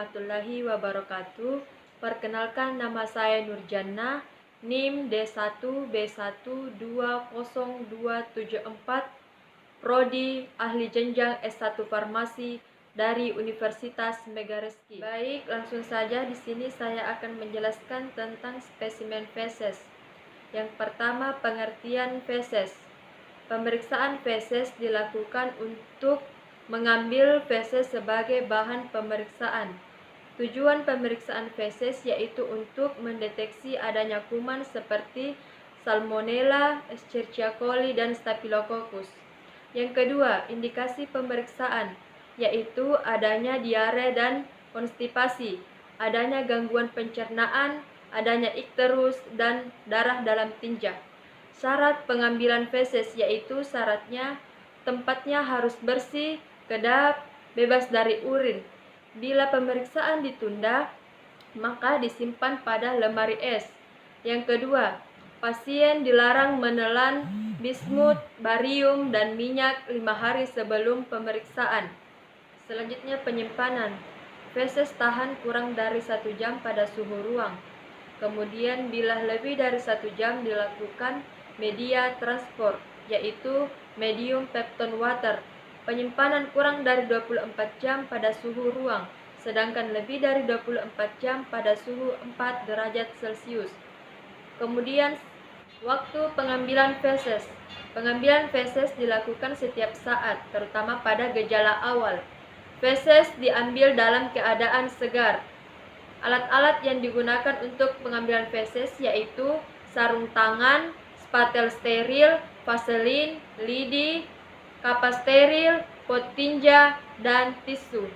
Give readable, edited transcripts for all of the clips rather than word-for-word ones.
warahmatullahi wabarakatuh. Perkenalkan, nama saya Nurjannah, NIM D1B1200274, Prodi Ahli Jenjang S1 Farmasi dari Universitas Megareski. Baik, langsung saja di sini saya akan menjelaskan tentang spesimen feses. Yang pertama, pengertian feses. Pemeriksaan feses dilakukan untuk mengambil feses sebagai bahan pemeriksaan. Tujuan pemeriksaan feses yaitu untuk mendeteksi adanya kuman seperti Salmonella, Escherichia coli, dan Staphylococcus. Yang kedua, indikasi pemeriksaan yaitu adanya diare dan konstipasi, adanya gangguan pencernaan, adanya ikterus, dan darah dalam tinja. Syarat pengambilan feses yaitu syaratnya tempatnya harus bersih, kedap, bebas dari urin. Bila pemeriksaan ditunda, maka disimpan pada lemari es. Yang kedua, pasien dilarang menelan bismut, barium, dan minyak 5 hari sebelum pemeriksaan. Selanjutnya, penyimpanan. Feses tahan kurang dari 1 jam pada suhu ruang. Kemudian bila lebih dari 1 jam dilakukan media transport, yaitu medium peptone water. Penyimpanan kurang dari 24 jam pada suhu ruang, sedangkan lebih dari 24 jam pada suhu 4 derajat Celcius. Kemudian waktu pengambilan feses. Pengambilan feses dilakukan setiap saat, terutama pada gejala awal. Feses diambil dalam keadaan segar. Alat-alat yang digunakan untuk pengambilan feses yaitu sarung tangan, spatel steril, vaselin, lidi, kapas steril, pot tinja, dan tisu.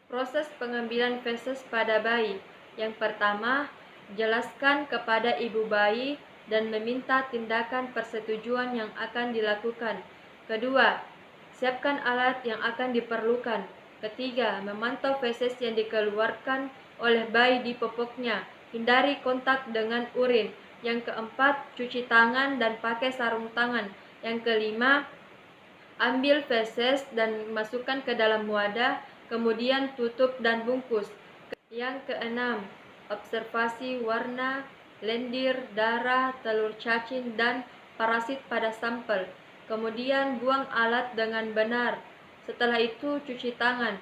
Proses pengambilan feses pada bayi. Yang pertama, jelaskan kepada ibu bayi dan meminta tindakan persetujuan yang akan dilakukan. Kedua, siapkan alat yang akan diperlukan. Ketiga, memantau feses yang dikeluarkan oleh bayi di popoknya. Hindari kontak dengan urin. Yang keempat, cuci tangan dan pakai sarung tangan. Yang kelima, ambil feses dan masukkan ke dalam wadah, kemudian tutup dan bungkus. Yang keenam, observasi warna, lendir, darah, telur cacing, dan parasit pada sampel. Kemudian buang alat dengan benar. Setelah itu cuci tangan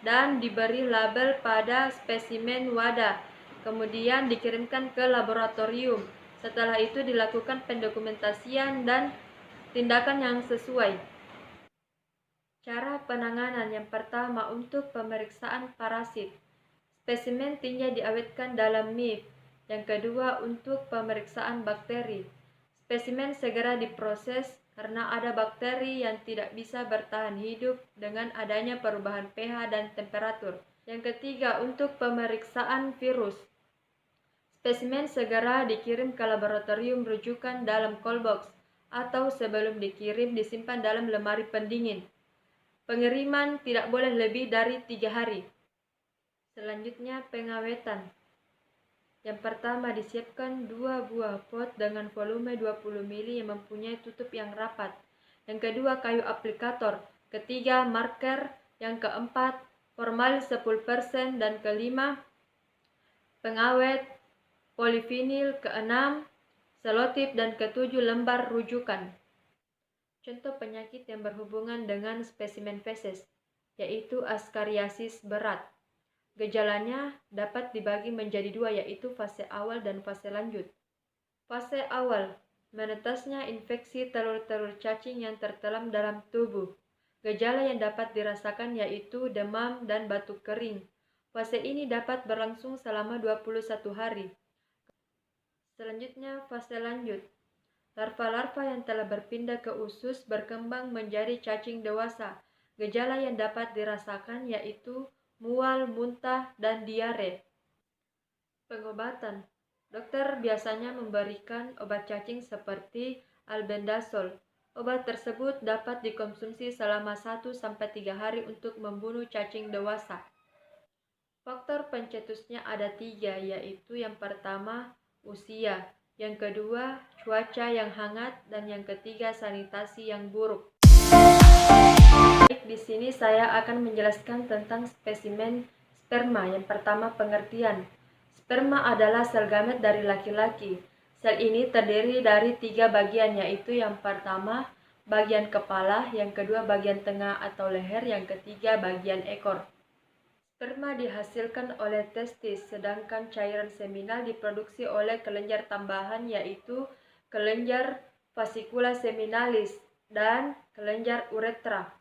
dan diberi label pada spesimen wadah. Kemudian dikirimkan ke laboratorium. Setelah itu dilakukan pendokumentasian dan tindakan yang sesuai. Cara penanganan yang pertama untuk pemeriksaan parasit. Spesimen tinja diawetkan dalam MIF. Yang kedua untuk pemeriksaan bakteri. Spesimen segera diproses karena ada bakteri yang tidak bisa bertahan hidup dengan adanya perubahan pH dan temperatur. Yang ketiga untuk pemeriksaan virus. Spesimen segera dikirim ke laboratorium rujukan dalam cold box atau sebelum dikirim disimpan dalam lemari pendingin. Pengiriman tidak boleh lebih dari 3 hari. Selanjutnya, pengawetan. Yang pertama, disiapkan 2 buah pot dengan volume 20 ml yang mempunyai tutup yang rapat. Yang kedua, kayu aplikator. Ketiga, marker. Yang keempat, formalin 10%. Dan kelima, pengawet, polivinil. Keenam, selotip. Dan ketujuh, lembar rujukan. Contoh penyakit yang berhubungan dengan spesimen feses, yaitu askariasis berat. Gejalanya dapat dibagi menjadi 2, yaitu fase awal dan fase lanjut. Fase awal, menetasnya infeksi telur-telur cacing yang tertelan dalam tubuh. Gejala yang dapat dirasakan yaitu demam dan batuk kering. Fase ini dapat berlangsung selama 21 hari. Selanjutnya, fase lanjut. Larva-larva yang telah berpindah ke usus berkembang menjadi cacing dewasa. Gejala yang dapat dirasakan yaitu mual, muntah, dan diare. Pengobatan. Dokter biasanya memberikan obat cacing seperti albendazol. Obat tersebut dapat dikonsumsi selama 1-3 hari untuk membunuh cacing dewasa. Faktor pencetusnya ada 3, yaitu yang pertama, usia. Yang kedua, cuaca yang hangat, dan yang ketiga, sanitasi yang buruk. Baik, di sini saya akan menjelaskan tentang spesimen Sperma. Yang pertama, pengertian. Sperma adalah sel gamet dari laki-laki. Sel ini terdiri dari 3 bagian, yaitu yang pertama, bagian kepala, yang kedua, bagian tengah atau leher, yang ketiga, bagian ekor. Sperma dihasilkan oleh testis, sedangkan cairan seminal diproduksi oleh kelenjar tambahan, yaitu kelenjar fascicula seminalis dan kelenjar uretra.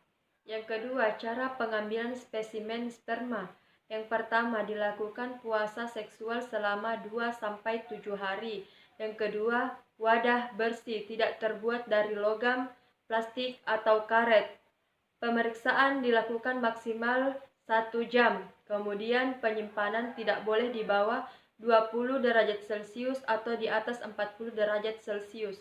Yang kedua, cara pengambilan spesimen sperma. Yang pertama, dilakukan puasa seksual selama 2-7 hari. Yang kedua, wadah bersih, tidak terbuat dari logam, plastik, atau karet. Pemeriksaan dilakukan maksimal 1 jam. Kemudian penyimpanan tidak boleh di bawah 20 derajat Celcius atau di atas 40 derajat Celcius.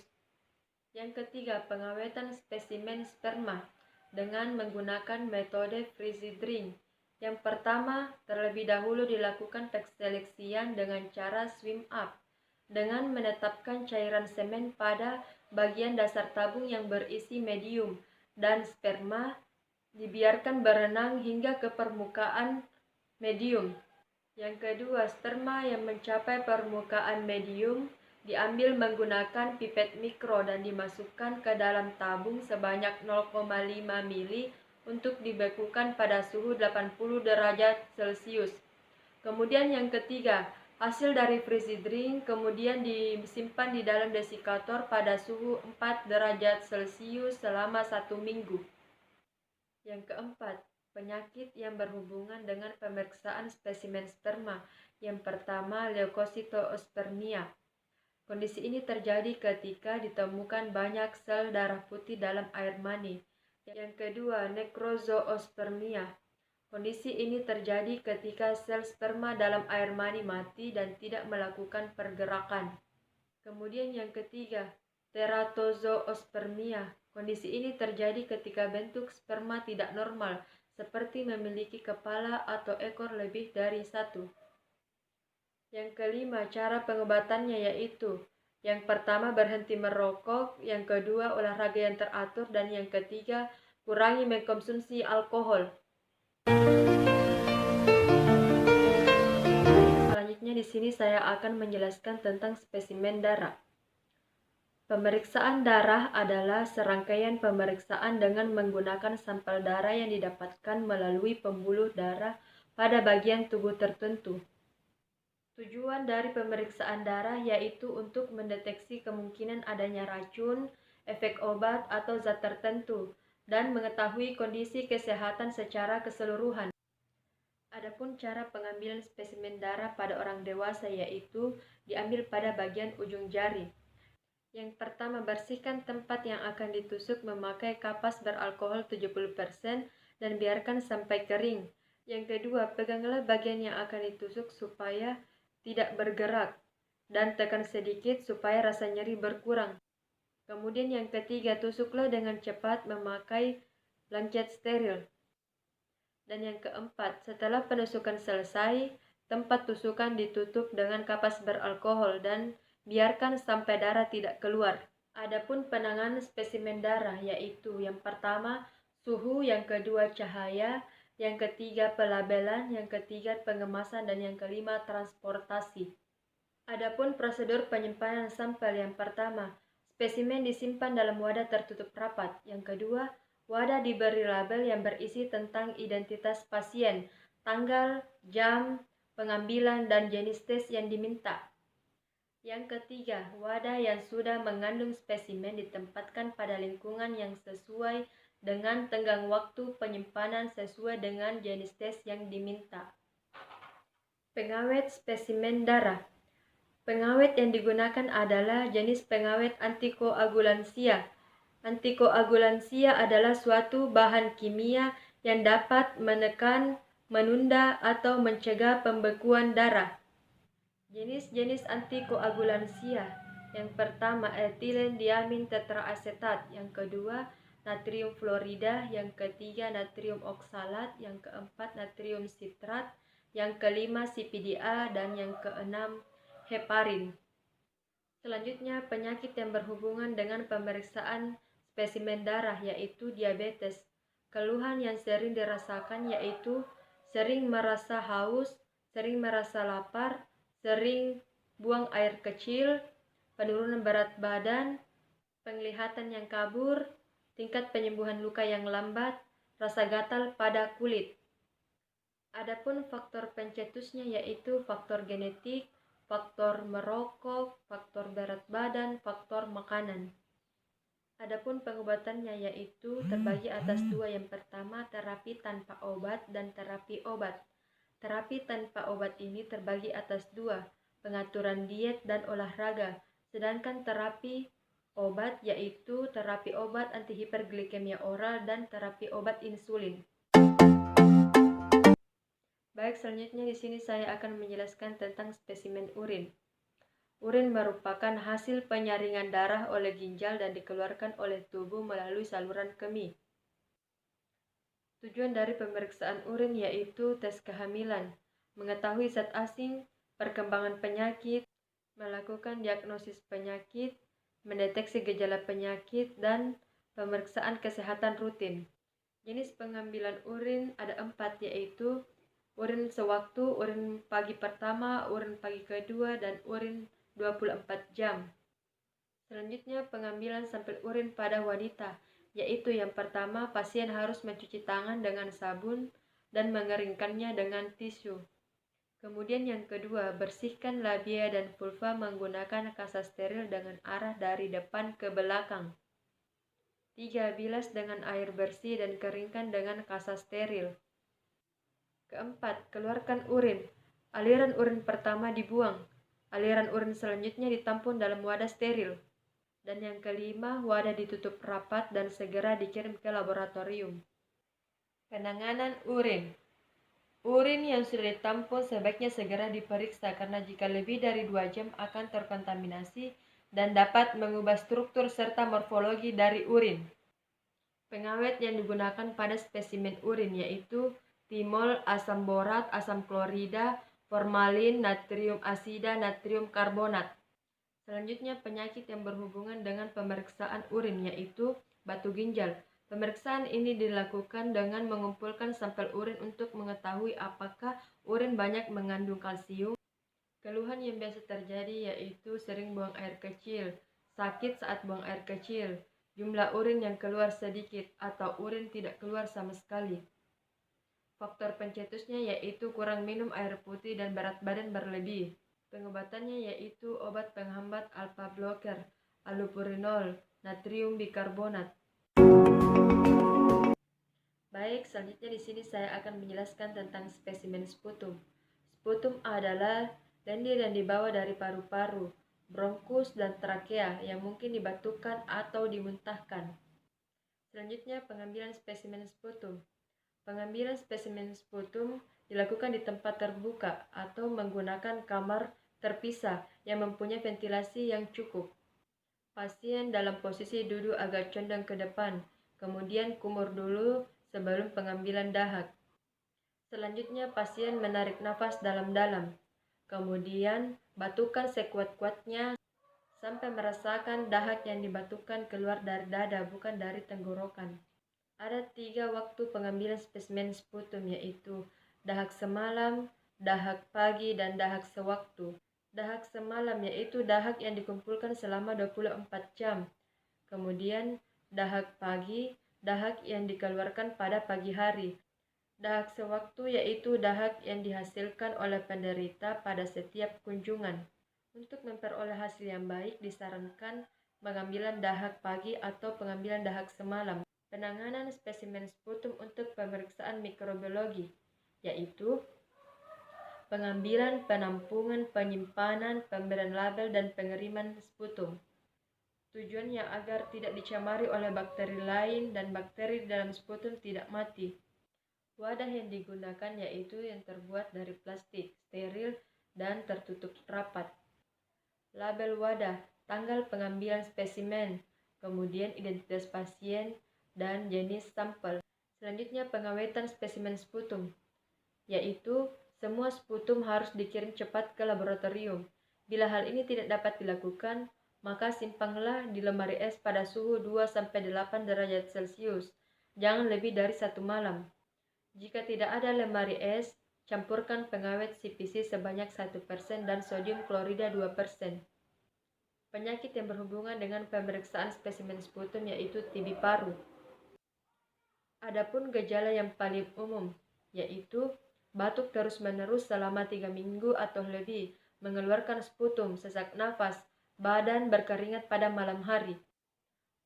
Yang ketiga, pengawetan spesimen sperma dengan menggunakan metode freeze drying. Yang pertama, terlebih dahulu dilakukan perseleksian dengan cara swim up, dengan menetapkan cairan semen pada bagian dasar tabung yang berisi medium, dan sperma dibiarkan berenang hingga ke permukaan medium. Yang kedua, sperma yang mencapai permukaan medium diambil menggunakan pipet mikro dan dimasukkan ke dalam tabung sebanyak 0,5 mili untuk dibekukan pada suhu 80 derajat Celcius. Kemudian yang ketiga, hasil dari freeze drying kemudian disimpan di dalam desikator pada suhu 4 derajat Celcius selama 1 minggu. Yang keempat, penyakit yang berhubungan dengan pemeriksaan spesimen sperma. Yang pertama, leukositoospermia. Kondisi ini terjadi ketika ditemukan banyak sel darah putih dalam air mani. Yang kedua, nekrozoospermia. Kondisi ini terjadi ketika sel sperma dalam air mani mati dan tidak melakukan pergerakan. Kemudian yang ketiga, teratozoospermia. Kondisi ini terjadi ketika bentuk sperma tidak normal, seperti memiliki kepala atau ekor lebih dari satu. Yang kelima, cara pengobatannya yaitu yang pertama, berhenti merokok, yang kedua, olahraga yang teratur, dan yang ketiga, kurangi mengkonsumsi alkohol. Selanjutnya di sini saya akan menjelaskan tentang spesimen darah. Pemeriksaan darah adalah serangkaian pemeriksaan dengan menggunakan sampel darah yang didapatkan melalui pembuluh darah pada bagian tubuh tertentu. Tujuan dari pemeriksaan darah yaitu untuk mendeteksi kemungkinan adanya racun, efek obat, atau zat tertentu, dan mengetahui kondisi kesehatan secara keseluruhan. Adapun cara pengambilan spesimen darah pada orang dewasa yaitu diambil pada bagian ujung jari. Yang pertama, bersihkan tempat yang akan ditusuk memakai kapas beralkohol 70% dan biarkan sampai kering. Yang kedua, peganglah bagian yang akan ditusuk supaya tidak bergerak dan tekan sedikit supaya rasa nyeri berkurang. Kemudian yang ketiga, tusuklah dengan cepat memakai lancet steril. Dan yang keempat, setelah penusukan selesai, tempat tusukan ditutup dengan kapas beralkohol dan biarkan sampai darah tidak keluar. Adapun penanganan spesimen darah yaitu yang pertama, suhu, yang kedua, cahaya, yang ketiga, pelabelan, yang ketiga, pengemasan, dan yang kelima, transportasi. Adapun prosedur penyimpanan sampel, yang pertama, spesimen disimpan dalam wadah tertutup rapat. Yang kedua, wadah diberi label yang berisi tentang identitas pasien, tanggal, jam, pengambilan, dan jenis tes yang diminta. Yang ketiga, wadah yang sudah mengandung spesimen ditempatkan pada lingkungan yang sesuai dengan tenggang waktu penyimpanan sesuai dengan jenis tes yang diminta. Pengawet spesimen darah. Pengawet yang digunakan adalah jenis pengawet antikoagulansia. Antikoagulansia adalah suatu bahan kimia yang dapat menekan, menunda, atau mencegah pembekuan darah. Jenis-jenis antikoagulansia. Yang pertama, etilen diamin tetraasetat. Yang kedua, natrium fluorida. Yang ketiga, natrium oksalat. Yang keempat, natrium sitrat. Yang kelima, CPDA. Dan yang keenam, heparin. Selanjutnya, penyakit yang berhubungan dengan pemeriksaan spesimen darah yaitu diabetes. Keluhan yang sering dirasakan yaitu sering merasa haus, sering merasa lapar, sering buang air kecil, penurunan berat badan, penglihatan yang kabur, tingkat penyembuhan luka yang lambat, rasa gatal pada kulit. Adapun faktor pencetusnya yaitu faktor genetik, faktor merokok, faktor berat badan, faktor makanan. Adapun pengobatannya yaitu terbagi atas dua. Yang pertama, terapi tanpa obat dan terapi obat. Terapi tanpa obat ini terbagi atas dua, pengaturan diet dan olahraga. Sedangkan terapi obat yaitu terapi obat antihiperglikemia oral dan terapi obat insulin. Baik, selanjutnya di sini saya akan menjelaskan tentang spesimen urin. Urin merupakan hasil penyaringan darah oleh ginjal dan dikeluarkan oleh tubuh melalui saluran kemih. Tujuan dari pemeriksaan urin yaitu tes kehamilan, mengetahui zat asing, perkembangan penyakit, melakukan diagnosis penyakit, mendeteksi gejala penyakit, dan pemeriksaan kesehatan rutin. Jenis pengambilan urin ada 4, yaitu urin sewaktu, urin pagi pertama, urin pagi kedua, dan urin 24 jam. Selanjutnya pengambilan sampel urin pada wanita, yaitu yang pertama pasien harus mencuci tangan dengan sabun dan mengeringkannya dengan tisu. Kemudian yang kedua, bersihkan labia dan vulva menggunakan kasa steril dengan arah dari depan ke belakang. 3. Bilas dengan air bersih dan keringkan dengan kasa steril. Keempat, keluarkan urin. Aliran urin pertama dibuang. Aliran urin selanjutnya ditampung dalam wadah steril. Dan yang kelima, wadah ditutup rapat dan segera dikirim ke laboratorium. Penanganan urin. Urin yang sudah ditampung sebaiknya segera diperiksa karena jika lebih dari 2 jam akan terkontaminasi dan dapat mengubah struktur serta morfologi dari urin. Pengawet yang digunakan pada spesimen urin yaitu timol, asam borat, asam klorida, formalin, natrium asida, natrium karbonat. Selanjutnya penyakit yang berhubungan dengan pemeriksaan urin yaitu batu ginjal. Pemeriksaan ini dilakukan dengan mengumpulkan sampel urin untuk mengetahui apakah urin banyak mengandung kalsium. Keluhan yang biasa terjadi yaitu sering buang air kecil, sakit saat buang air kecil, jumlah urin yang keluar sedikit atau urin tidak keluar sama sekali. Faktor pencetusnya yaitu kurang minum air putih dan berat badan berlebih. Pengobatannya yaitu obat penghambat alpha blocker, allopurinol, natrium bikarbonat. Baik, selanjutnya di sini saya akan menjelaskan tentang spesimen sputum. Sputum adalah lendir yang dibawa dari paru-paru, bronkus, dan trakea yang mungkin dibatukan atau dimuntahkan. Selanjutnya pengambilan spesimen sputum. Pengambilan spesimen sputum dilakukan di tempat terbuka atau menggunakan kamar terpisah yang mempunyai ventilasi yang cukup. Pasien dalam posisi duduk agak condong ke depan, kemudian kumur dulu sebelum pengambilan dahak. Selanjutnya pasien menarik nafas dalam-dalam, kemudian batukan sekuat-kuatnya sampai merasakan dahak yang dibatukan keluar dari dada bukan dari tenggorokan. Ada 3 waktu pengambilan spesimen sputum yaitu dahak semalam, dahak pagi, dan dahak sewaktu. Dahak semalam yaitu dahak yang dikumpulkan selama 24 jam. Kemudian dahak pagi, dahak yang dikeluarkan pada pagi hari. Dahak sewaktu yaitu dahak yang dihasilkan oleh penderita pada setiap kunjungan. Untuk memperoleh hasil yang baik disarankan pengambilan dahak pagi atau pengambilan dahak semalam. Penanganan spesimen sputum untuk pemeriksaan mikrobiologi, yaitu pengambilan, penampungan, penyimpanan, pemberian label, dan pengiriman sputum. Tujuannya agar tidak dicemari oleh bakteri lain dan bakteri di dalam sputum tidak mati. Wadah yang digunakan yaitu yang terbuat dari plastik, steril, dan tertutup rapat. Label wadah, tanggal pengambilan spesimen, kemudian identitas pasien, dan jenis sampel. Selanjutnya pengawetan spesimen sputum, yaitu semua sputum harus dikirim cepat ke laboratorium. Bila hal ini tidak dapat dilakukan, maka simpanlah di lemari es pada suhu 2-8 derajat Celcius, jangan lebih dari 1 malam. Jika tidak ada lemari es, campurkan pengawet CPC sebanyak 1% dan sodium klorida 2%. Penyakit yang berhubungan dengan pemeriksaan spesimen sputum yaitu TB paru. Adapun gejala yang paling umum, yaitu batuk terus-menerus selama 3 minggu atau lebih, mengeluarkan sputum, sesak nafas, badan berkeringat pada malam hari.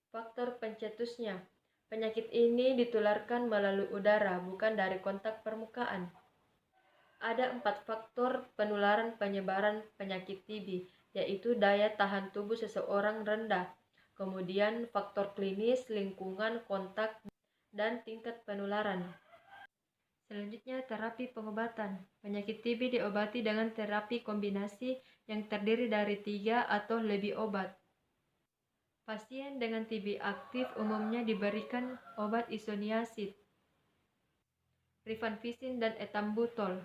Faktor pencetusnya, penyakit ini ditularkan melalui udara, bukan dari kontak permukaan. Ada 4 faktor penularan penyebaran penyakit TB, yaitu daya tahan tubuh seseorang rendah, kemudian faktor klinis, lingkungan, kontak, dan tingkat penularan. Selanjutnya, terapi pengobatan. Penyakit TB diobati dengan terapi kombinasi yang terdiri dari 3 atau lebih obat. Pasien dengan TB aktif umumnya diberikan obat isoniazid, rifampicin, dan ethambutol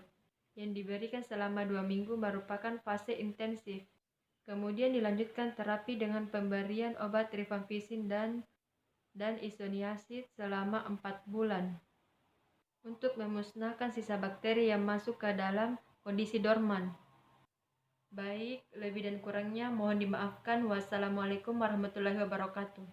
yang diberikan selama 2 minggu merupakan fase intensif. Kemudian dilanjutkan terapi dengan pemberian obat rifampicin dan isoniazid selama 4 bulan untuk memusnahkan sisa bakteri yang masuk ke dalam kondisi dorman. Baik, lebih dan kurangnya mohon dimaafkan. Wassalamualaikum warahmatullahi wabarakatuh.